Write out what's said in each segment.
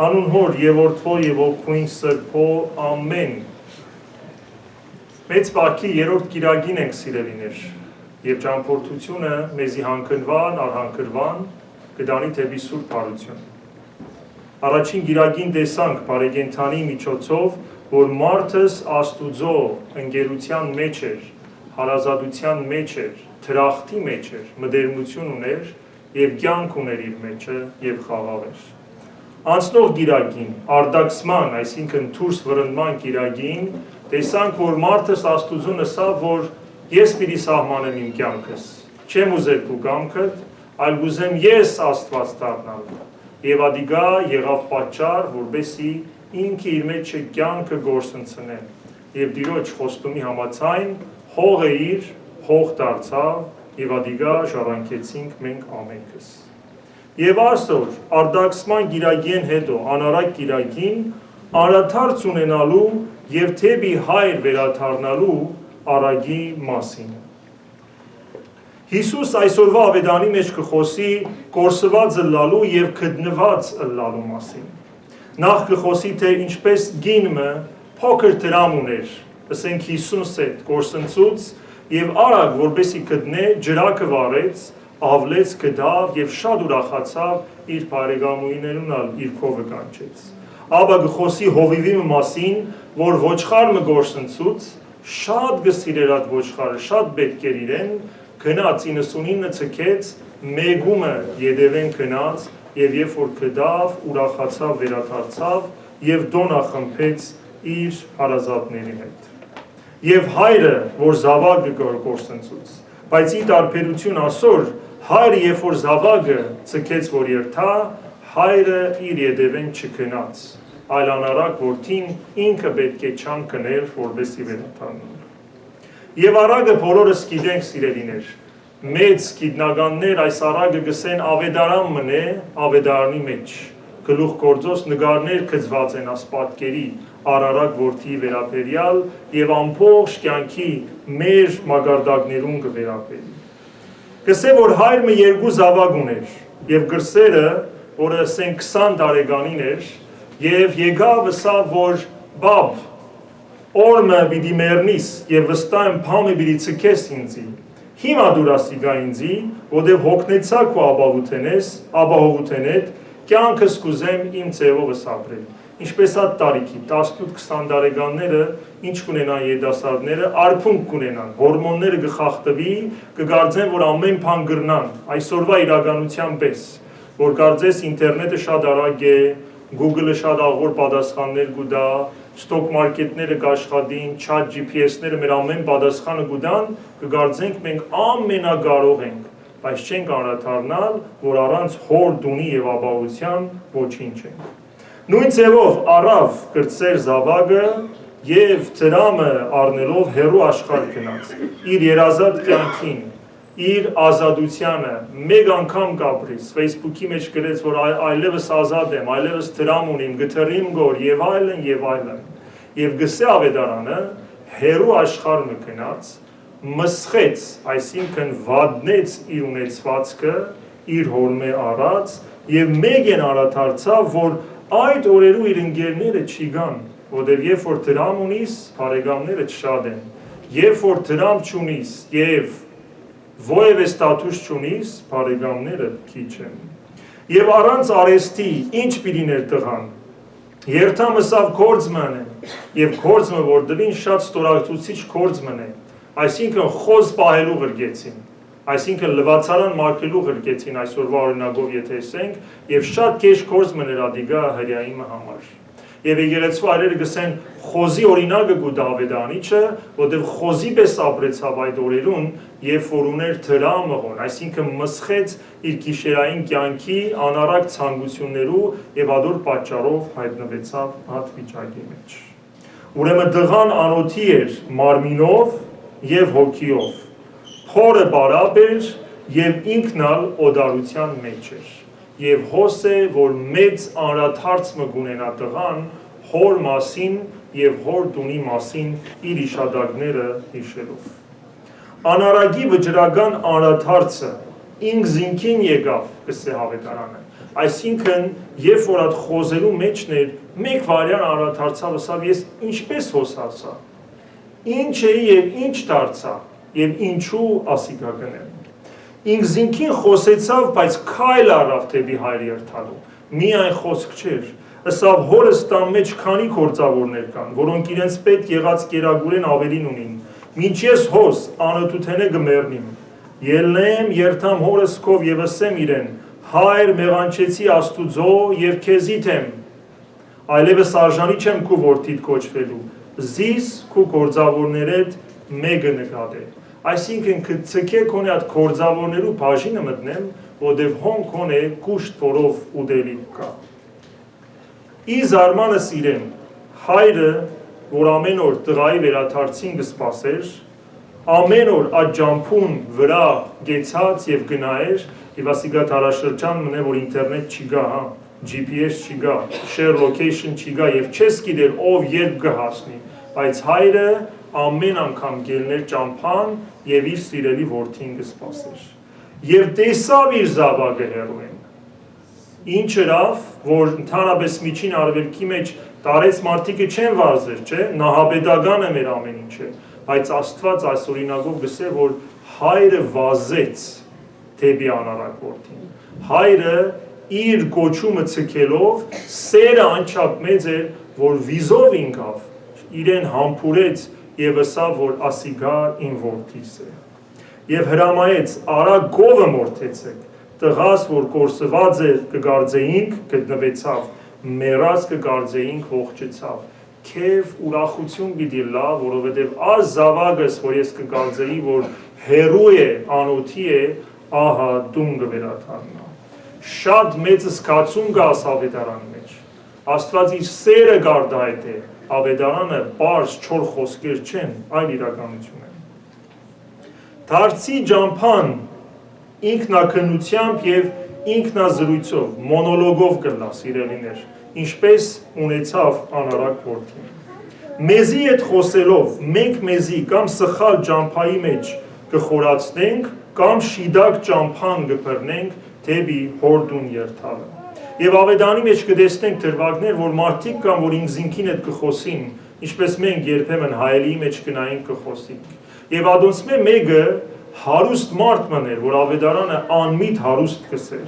Հանուն հոր եւ որդվո եւ օգուին սրբո ամեն։ Մեծ պահքի երրորդ կիրագին ենք սիրելիներ եւ ճամփորդությունը մեզի հանքնվան, արհանքրվան կդանի թեպի սուրբ հարություն։ Առաջին կիրագին տեսանք բարեգենթանի միջոցով, որ մարդս Աստուծո ընկերության մեջ էր, հարազատության մեջ էր, թրախտի մեջ էր, մտերմություն ուներ եւ կյանք ուներ իր մեջը եւ խաղաղ էր։ Անցնող գիրագին, արդակսման, այսինքն դուրս վրընդման գիրագին, տեսանք, որ մարդս Աստուծուն ասավ, որ ես պիտի սահմանեմ իմ կյանքս, չեմ ուզել քո կամքդ, այլ ուզեմ ես Աստված դառնալ։ Եվ ադիգա եղավ պատճառ, որբեսի ինքը իր մեջը կյանքը գործընծնե։ Եվ Տիրոջ խոստումի համաձայն հողը իր հող դարձավ, եւ ադիգա ժառանգեցինք մենք ամենքս։ Եվ այսօր արդակսման գիրագին հետո անարակ գիրագին անդադարձ ունենալու եւ թեպի հայր վերադառնալու արագի մասին։ Հիսուս այսօրվա ավետարանի մեջ կխոսի կորսված ըլլալու եւ գտնված ըլլալու մասին։ Նախ կխոսի թե ինչպես գինը փոքր դրամ ուներ, ասենք 50 սետ կորսնցուց եւ արագ որբեսի գտնե ջրակը վառեց, ավլեց գդավ եւ շատ ուրախացավ իր բարեկամուհիներուն իր քովը կանչեց։ Աբա գխոսի հովիվի մասին, որ ոչխարը գործընծուց շատ գսիրեր այդ ոչխարը, շատ պետք էր իրեն, գնաց 99 ցկեց, մեգումը յետևեն գնաց եւ երբ որ գդավ, ուրախացավ, վերադարձավ եւ դոնա խմբեց իր հարազատների հետ։ Եվ հայրը, որ զավակը գործընծուց, բայց ի տարբերություն այսօր հայրը երբ որ զավակը ցկեց որ երթա, հայրը իր յետևեն չգնաց, այլ անարակ որդին ինքը պետք է չան կներ, որբեսի վերադառնա։ Եվ արագը բոլորս գիտենք սիրելիներ, մեծ գիտնականներ այս արագը գսեն ավետարան մնե ավետարանի մեջ, գլուխ գործոս նկարներ գծված են աս պատկերի արարակ որդի վերաբերյալ եւ ամբողջ կյանքի մեր մագարտակներուն կվերաբերի։ Գսե որ հայրը երկու զավակ ուներ եւ գրսերը, որը ասենք 20 տարեկանին էր, եւ եկավ ասավ, որ բաբ օրմը պիտի մեռնիս եւ վստահ եմ փամը պիտի ցկես ինձի։ Հիմա դուրասի գա ինձի, որտեւ հոգնեցա քո ապահովութենետ, կյանքս կուզեմ իմ ձևովս ապրել։ Ինչպես այդ տարիքի 18-20 տարեկանները ինչ կունենան երիտասարդները, արփունք կունենան, հորմոնները կխախտվի, կգարձեն, որ ամեն բան գրնան, այսօրվա իրականության պես, որ կարծես ինտերնետը շատ արագ է, Google-ը շատ աղոր պատասխաններ կուտա, ստոկ մարքեթները կաշխատին, chat GPS-ները մեր ամեն պատասխանը կուտան, կգարձենք մենք ամենակարող ենք, բայց չենք անդրադառնալ, որ առանց հոր դունի եւ ապահովության ոչինչ ենք։ Նույն ձևով առավ կրծեր զավակը եւ դրամը առնելով հերու աշխարհ գնաց, իր երազած կյանքին, իր ազատությանը մեկ անգամ կապրիս, Facebook-ի մեջ գրեց, որ այլևս ազատ եմ, այլևս դրամ ունիմ, գթռիմ գոր եւ այլն եւ այլն։ Եվ գսե ավետարանը հերու աշխարհը գնաց, մսխեց, այսինքն վադնեց իր ունեցվածքը, իր հորմե առած եւ մեկ են անդրադարձավ, որ այդ օրերու իր ընկերները չի գան, որտեւ երբ որ դրամ ունիս, բարեկամները շատ են, երբ որ դրամ չունիս եւ ովևէ ստատուս չունիս, բարեկամները քիչ են։ Եվ առանց արեստի ինչ պիտիներ տղան։ Երթամսավ կորձման է, եւ կորձը որ դվին շատ ստորացուցիչ կորձման է, այսինքն խոզ պահելու գրգեցին, այսինքն լվացարան մարկելու գրգեցին այսօրվա օրինակով եթե ասենք, եւ շատ քեշ կորձման էր ադիգա հրյայի համար։ Եվ եկեղեցու այրերը գսեն խոզի օրինակը գուտա ավետարանիչը, որտեղ խոզի պես ապրեցավ այդ օրերուն, երբ որ ուներ դրամը, այսինքն մսխեց իր գիշերային կյանքի անառակ ցանկություններու եւ ադոր պատճառով հայտնվեցավ հատ վիճակի մեջ։ Ուրեմն դղան անոթի էր մարմինով եւ հոգիով, փորը բարապ էր եւ ինքնալ օդարության մեջ էր։ Եվ հոս է, որ մեծ անդրադարձ մգունենա տղան հոր մասին եւ հոր դունի մասին իր իշադակները հիշելով։ Անարագի վճռական անդրադարձը ինքզինքին եկավ, կսե հավետարանը, Այսինքն, երբ որ այդ խոզերու մեջն էր, մեկ վարյան անդրադարձավ, ասավ, ես ինչպես հոսացա, ինչ էի եւ ինչ դարձա, եւ ինչու ասիկա գնեմ։ Ինքզինքին խոսեցավ, բայց քայլ առավ թեպի հայր երթալու։ Միայն խոսք չէր։ Ասավ հորս տան մեջ քանի գործավորներ կան, որոնք իրենց պետք եղած կերագուրեն ավելին ունին։ Մինչ ես հոս անըտութենե գմեռնիմ։ Ելնեմ, երթամ հորս քով եւ ասեմ իրեն. հայր մեղանչեցի Աստուծո եւ քեզի թեմ։ Այլևս արժանի չեմ քու որդիդ կոչվելու։ Զիս քու գործավորներդ մեկը նկատե։ Այսինքն կցկե կոնե այդ գործավորներու բաժինը մտնեմ, որտեվ հոն կոնե կուշտ փորով ուդելի կա։ Իզ արմանս իրեն, հայրը, որ ամեն օր տղայի վերաթարցին կսպասեր, ամեն օր այդ ջամփուն վրա գեցած եւ գնայր, եւ ասիկա տարաշրջան մնե, որ ինտերնետ չի գա, հա, GPS չի գա, share location չի գա եւ չես գիտեր ով երբ կհասնի, բայց հայրը ամեն անգամ գելներ ճամփան եւ իր սիրելի որդին կսպասեր։ Եվ տեսավ իր զավակը հերոին։ Ինչ երավ, որ ընդհանրապես միջին արևելքի մեջ տարեց մարդիկը չեն վազեր, չէ, նահաբեդական է մեր ամեն ինչը, բայց Աստված այս օրինակով գսե, որ հայրը վազեց թեպի անարակ որդին։ Հայրը իր կոչումը ցկելով սերը անչափ մեծ էր, որ վիզով ինքավ, իրեն համբուրեց եւ ասավ, որ ասիգա իմ որդիս է։ Եվ հրամայեց արա գովը մորթեցեք, տղաս, որ կորսված է կգարձեինք, գտնվեցավ, մեռած կգարձեինք, ողջեցավ։ Քեվ ուրախություն պիտի լա, որովհետև այս զավակս, որ ես կգարձեի, որ հերու է, անոթի է, ահա տուն կվերադառնա։ Շատ մեծ զգացում կա ավետարանի մեջ։ Աստված իր սերը գարդայտ է, ավետարանը պարզ չոր խոսքեր չեն, այլ իրականություն են։ Դարձի ջամփան ինքնակնությամբ եւ ինքնազրույցով, մոնոլոգով կլա սիրելիներ, ինչպես ունեցավ անարակ որդին։ Մեզի հետ խոսելով, մենք մեզի կամ սխալ ջամփայի մեջ կխորացնենք, կամ շիդակ ջամփան կբռնենք դեպի հորդուն երթալը։ Եվ ավետանի մեջ կտեսնենք դրվագներ, որ մարդիկ կան, որ ինքզինքին հետ կխոսին, ինչպես մենք երբեմն հայելի մեջ գնային կխոսենք։ Եվ ադոնցմե մեկը հարուստ մարդ մներ, որ ավետարանը անմիտ հարուստ կսեր,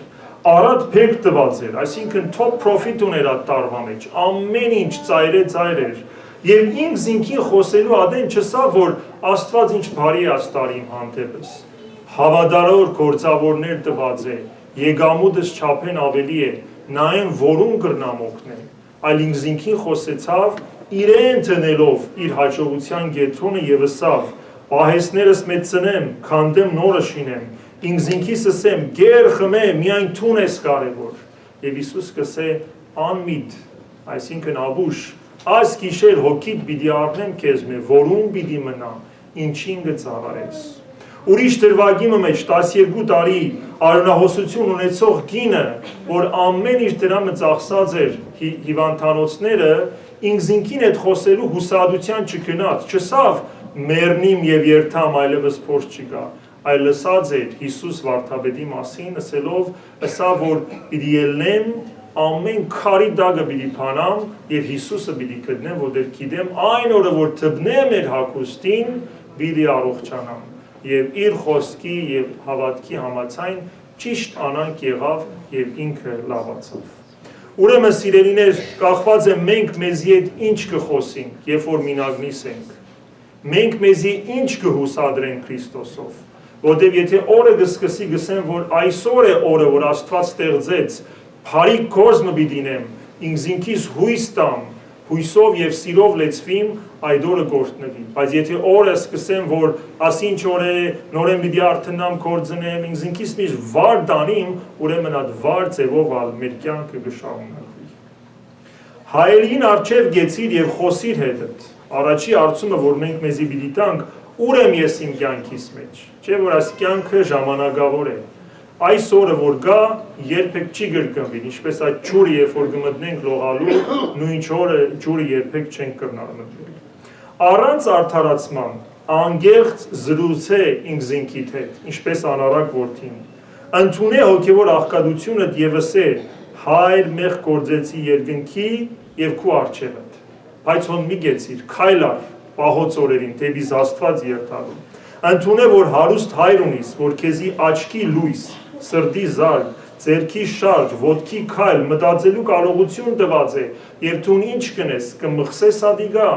առատ փեք տված էր, այսինքն top profit ուներ այդ տարվա մեջ, ամեն ինչ ծայր էր, եւ ինքզինքին խոսելու ադեն չսա, որ Աստված ինչ բարի է աստարի իմ հանդեպս, հավատարար գործավորներ տված է, եկամուտս չափեն ավելի է, նայեն որուն կրնամ օգնել, այլ ինքզինքին խոսեցավ, իրեն տնելով իր հաջողության գետրոնը եւ ասավ, պահեսներս մեծնեմ, քանդեմ նորը շինեմ, ինքզինքիս ասեմ, գեր խմե, միայն թուն ես կարևոր, եւ Հիսուս կսե անմիտ, այսինքն աբուշ, այս գիշեր հոգիդ պիտի առնեմ քեզ մե, որում պիտի մնա, ինչին կծավալես։ Ուրիշ դրվագի մեջ 12 տարի արյունահոսություն ունեցող կինը, որ ամեն իր դրամը ծախսած էր հիվանդանոցները, ինքզինքին հետ խոսելու հուսադության չգնաց, չսավ մեռնիմ եւ երթամ այլևս փորձ չկա, այլ լսած էր Հիսուս վարդապետի մասին, ասելով, ասավ, որ պիտի ելնեմ, ամեն քարի դագը պիտի փանամ եւ Հիսուսը պիտի գտնեմ, որտեղ գիտեմ այն օրը, որ թբնեմ մեր հագուստին, պիտի առողջանամ։ Եվ իր խոսքի եւ հավատքի համաձայն ճիշտ անանք եղավ եւ ինքը լավացավ։ Ուրեմն սիրելիներ, կախված է մենք մեզի հետ ինչ կխոսենք, երբ որ մինագնիս ենք։ Մենք մեզի ինչ կհուսադրենք Քրիստոսով, որտեղ եթե օրը գսկսի գսեմ, որ այսօր է օրը, որ Աստված ստեղծեց, բարի կորզը պիտինեմ, ինքզինքիս հույս տամ, հույսով եւ սիրով լեցվիմ, այդ օրը գործնվի։ Բայց եթե օրը սկսեմ, որ ասինչ օր է, նորեն պիտի արթնամ, կորձնեմ, ինքզինքիս միշտ վար դանիմ, ուրեմն այդ վար ձևով ալ մեր կյանքը կշարունակվի։ Հայերին արչև գեցիր եւ խոսիր հետդ։ Առաջի արցումը, որ մենք մեզի պիտի տանք, ուր եմ ես իմ կյանքիս մեջ, չէ՞ որ այս կյանքը ժամանակավոր է։ Այս օրը որ գա, երբեք չի գրկնվի, ինչպես այդ ջուրը, երբ որ գմտնենք լողալու, նույն ջուրը երբեք չենք կրնալ մտնել։ Առանց արդարացման, անգեղծ զրուցե ինքզինքիդ հետ, ինչպես անարակ որդին, Ընդունե հոգևոր աղքատությունը եւ ասե հայր մեղ գործեցի երկնքի եւ քու արչեւդ բայց հոն մի գեցիր քայլար պահոց օրերին դեպի Աստված երթալու ընդունե որ հարուստ հայր ունիս որ քեզի աչքի լույս սրտի զար ձերքի շարժ ոտքի քայլ մտածելու կարողություն տված է եւ դու ինչ կնես կմխսես ադիգա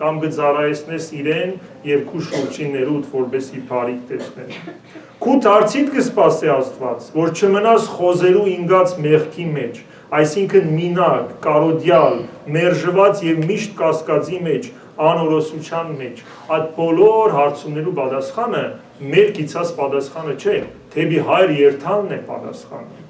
կամ գծարայեսնես իրեն եւ քու շուրջիններուդ որբեսի բարիք տեսնեն քու դարձիդ կսպասե Աստված որ չմնաս խոզերու ինգած մեղքի մեջ այսինքն մինակ կարոդյալ մերժված եւ միշտ կասկածի մեջ անորոշության մեջ այդ բոլոր հարցումներու պատասխանը մեր գիծած պատասխանը չէ թեպի հայր երթալն է պատասխանը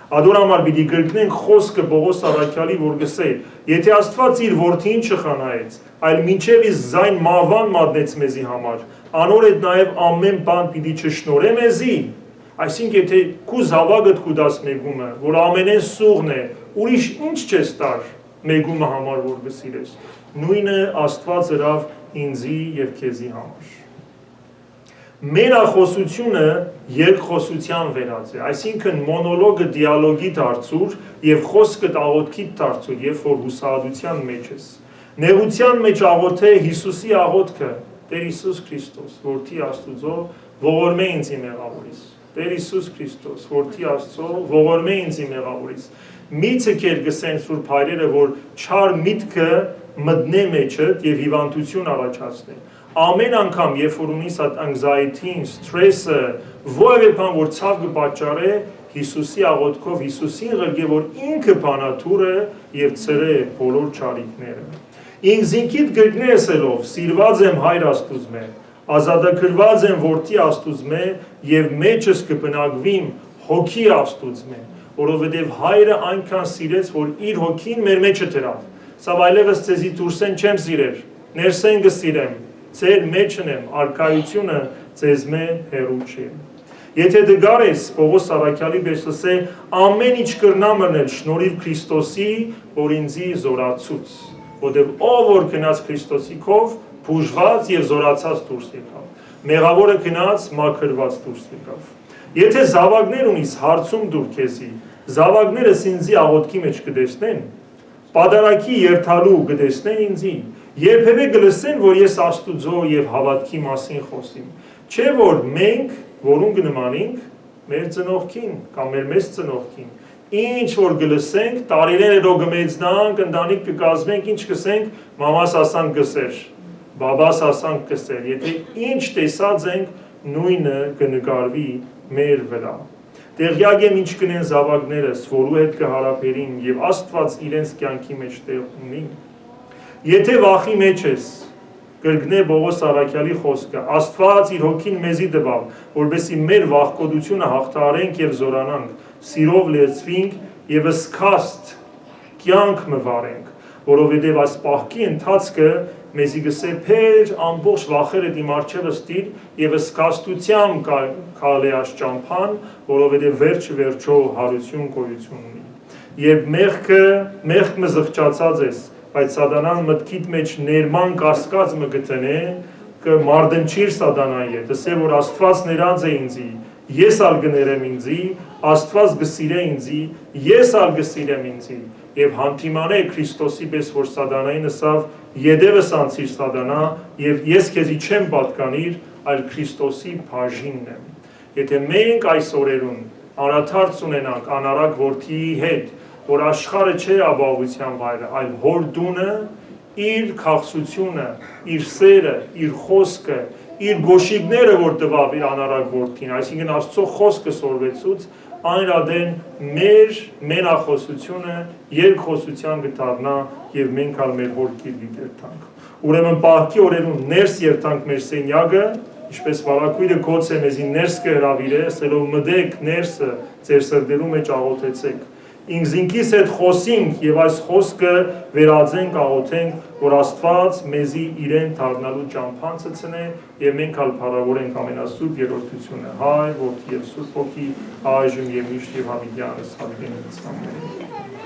Ադոր համար պիտի գրկնենք խոսքը Պողոս առաքյալի որ գսե եթե Աստված իր որդին չխանայեց այլ մինչև իր զայն մահվան մատնեց մեզի համար անոր այդ նաև ամեն բան պիտի չշնորհե մեզի այսինքն եթե քու զավակդ քու դաս մեգումը որ ամենեն սուղն է ուրիշ ինչ չես տար մեգումը համար որ գսիրես նույնը Աստված ըրավ ինձի եւ քեզի համար Մենախոսությունը երկխոսության վերած է, այսինքն մոնոլոգը դիալոգի դարձուր եւ խոսքը աղոթքի դարձուր, երբ որ հուսահատության մեջ ես։ Նեղության մեջ աղոթե Հիսուսի աղոթքը, Տեր Հիսուս Քրիստոս, որդի Աստուծո, ողորմե ինձ մեղավորիս։ Տեր Հիսուս Քրիստոս, որդի Աստծո, ողորմե ինձ մեղավորիս։ Միցը կեր գսեն սուրբ հայրերը, որ չար միտքը մտնե մեջդ եւ հիվանդություն առաջացնե։ Ամեն անգամ, երբ որ ունիս այդ anxiety-ին, սթրեսը, որևէ բան որ ցավ կպատճառե, Հիսուսի աղոթքով Հիսուսին ղրգե որ ինքը բանատուր է եւ ծրե բոլոր ճարիքները։ Ինքզինքիդ գրգնեսելով, սիրված եմ հայր Աստուծմե, ազատագրված եմ որդի Աստուծմե եւ մեջս կբնակվիմ հոգի Աստուծմե, որովհետեւ հայրը այնքան սիրեց, որ իր հոգին մեր մեջը դրավ։ Սա այլևս ցեզի դուրսեն չեմ սիրեր, ներսեն կսիրեմ Ձեր մեջն եմ, արկայությունը ձեզ մե հերու չէ։ Եթե դգար ես, Պողոս առաքյալի բեսսե, ամեն ինչ կրնամ մնել շնորհիվ Քրիստոսի, որ ինձի զորացուց, որտեղ ով որ գնաց Քրիստոսի քով, բուժված եւ զորացած դուրս եկավ։ Մեղավորը գնաց, մաքրված դուրս եկավ։ Եթե զավակներ ունիս հարցում դուր քեզի, զավակները ինձի աղոթքի մեջ կտեսնեն, պատարակի երթալու կտեսնեն ինձի Երբևէ գլսեն, որ ես Աստուծո եւ հավատքի մասին խոսիմ։ Չէ որ մենք, որուն կնմանենք, մեր ծնողքին կամ մեր մեծ ծնողքին, ինչ որ գլսենք, տարիները դո գմեծնանք, ընտանիք կկազմենք, ինչ կսենք, մամաս ասանք գսեր, բաբաս ասանք գսեր։ Եթե ինչ տեսած ենք, նույնը կնկարվի մեր վրա։ Տեղյակ եմ ինչ կնեն զավակներս, որու հետ կհարաբերին եւ Աստված իրենց կյանքի մեջ տեղ ունի։ Եթե վախի մեջ ես, կրգնե Պողոս առաքյալի խոսքը, Աստված իր հոգին մեզի տվավ, որպեսզի մեր վախկոտությունը հաղթահարենք եւ զորանանք, սիրով լեցվենք եւ սկաստ կյանք մվարենք, որովհետեւ այս պահքի ընթացքը մեզի գսե փեր ամբողջ վախերը դիմ արջևս տիր եւ սկաստությամբ քալեաշ ճամփան, որովհետեւ վերջը հարություն գոյություն ունի։ Երբ մեղքը զղջացած ես Բայց սատանան մտքիդ մեջ ներման կասկած մը գտնե, կմարդնչիր սատանայի հետ, ասե որ Աստված ներած է ինձի, ես ալ գներեմ ինձի, Աստված գսիրե ինձի, ես ալ գսիրեմ ինձի, եւ հանդիմանե Քրիստոսի պես որ սատանային ասավ, յետևս անցիր սատանա, եւ ես քեզի չեմ պատկանիր, այլ Քրիստոսի բաժինն եմ։ Եթե մենք այս օրերուն անաթարց ունենանք անարակ որդիի հետ, որ աշխարհը չէ ապահովության վայրը, այլ հոր դունը, իր քաղցությունը, իր սերը, իր խոսքը, իր գոշիկները, որ տվավ իր անարակ որդին, այսինքն Աստծո խոսքը սորվեցուց, այն ադեն մեր մենախոսությունը երկխոսության կդառնա եւ մենք ալ մեր հոր գիրվի երթանք։ Ուրեմն պահքի օրերուն ներս երթանք մեր սենյակը, ինչպես վարակույրը գոց է մեզի ներս կհրավիրե, ասելով մտեք ներսը ձեր սրտերու մեջ աղոթեցեք Ինքզինքիս հետ խոսինք եւ այս խոսքը վերածենք աղոթենք, որ Աստված մեզի իրեն դառնալու ճամփան ցցնե եւ մենք ալ փառավորենք ամենասուրբ երրորդությունը Հայր, Որդի եւ Սուրբ Հոգի, այժմ եւ միշտ եւ հավիտյանս հավիտենից ամեն